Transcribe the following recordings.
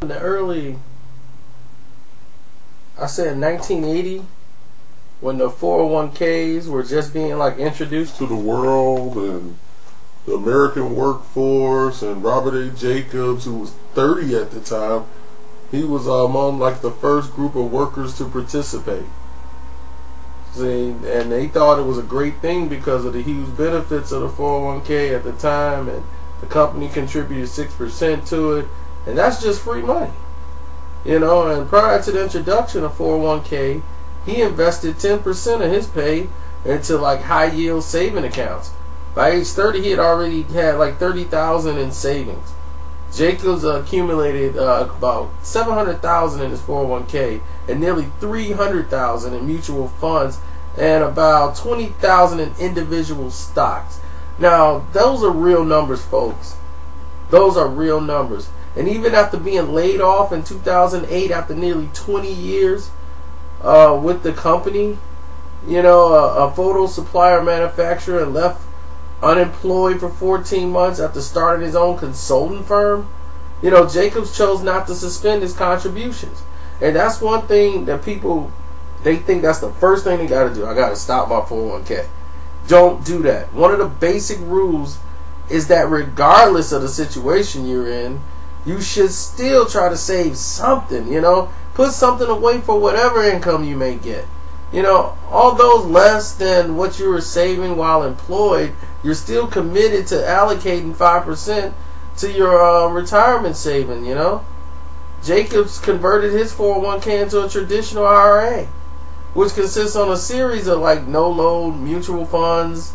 In the early, I said 1980, when the 401ks were just being like introduced to the world, and the American workforce, and Robert A. Jacobs, who was 30 at the time, he was among like the first group of workers to participate. See, and they thought it was a great thing because of the huge benefits of the 401k at the time, and the company contributed 6% to it, and that's just free money. You know, and prior to the introduction of 401k, he invested 10% of his pay into like high yield saving accounts. By age 30, he had already had like $30,000 in savings. Jacobs accumulated about $700,000 in his 401k and nearly $300,000 in mutual funds and about $20,000 in individual stocks. Now, those are real numbers, folks. Those are real numbers. And even after being laid off in 2008, after nearly 20 years with the company, you know, a photo supplier manufacturer, and left unemployed for 14 months after starting his own consulting firm, you know, Jacobs chose not to suspend his contributions. And that's one thing that people, they think that's the first thing they got to do. I got to stop my 401k. Don't do that. One of the basic rules is that regardless of the situation you're in, you should still try to save something, you know. Put something away for whatever income you may get. You know, although less than what you were saving while employed, you're still committed to allocating 5% to your retirement saving, you know. Jacobs converted his 401k into a traditional IRA, which consists on a series of like no-load mutual funds,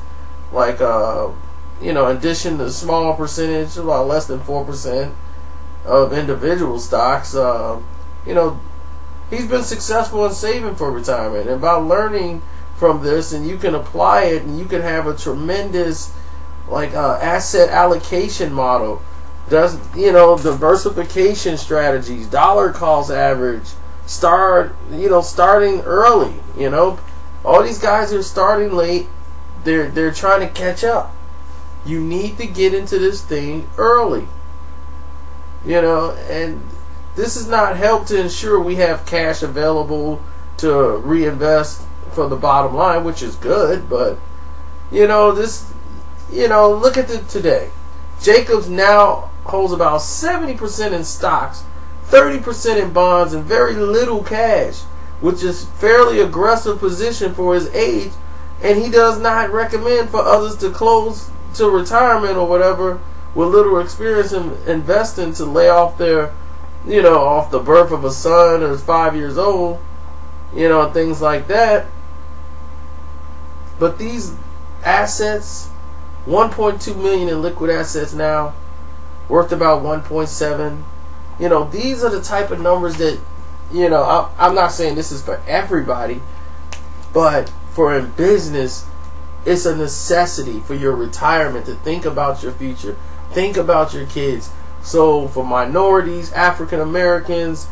like, you know, in addition to a small percentage, about less than 4% of individual stocks. You know, he's been successful in saving for retirement, and by learning from this, and you can apply it, and you can have a tremendous like asset allocation model. Does, you know, diversification strategies, dollar cost average, starting early. You know, all these guys are starting late. They're trying to catch up. You need to get into this thing early. You know, and this is not help to ensure we have cash available to reinvest for the bottom line, which is good, but you know, this, you know, look at it today. Jacobs now holds about 70% in stocks, 30% in bonds, and very little cash, which is fairly aggressive position for his age, and he does not recommend for others to close to retirement or whatever with little experience in investing to lay off their, you know, off the birth of a son who's 5 years old, you know, things like that. But these assets, 1.2 million in liquid assets now, worth about 1.7. You know, these are the type of numbers that, you know, I'm not saying this is for everybody, but for in business, it's a necessity for your retirement to think about your future, think about your kids. So for minorities, African Americans,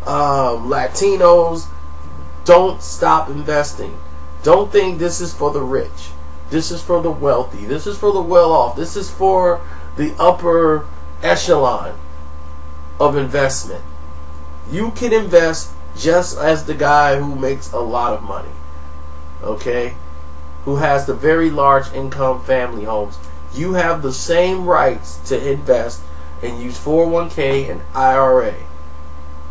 Latinos, don't stop investing. Don't think this is for the rich. This is for the wealthy. This is for the well-off. This is for the upper echelon of investment. You can invest just as the guy who makes a lot of money, okay, who has the very large income family homes. You have the same rights to invest and use 401k and IRA.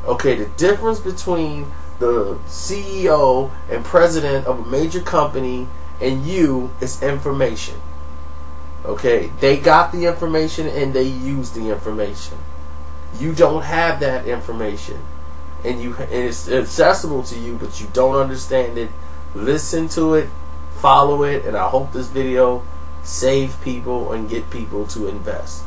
Okay, the difference between the CEO and president of a major company and you is information. Okay, they got the information and they use the information. You don't have that information, and it's accessible to you, but you don't understand it. Listen to it, follow it, and I hope this video save people and get people to invest.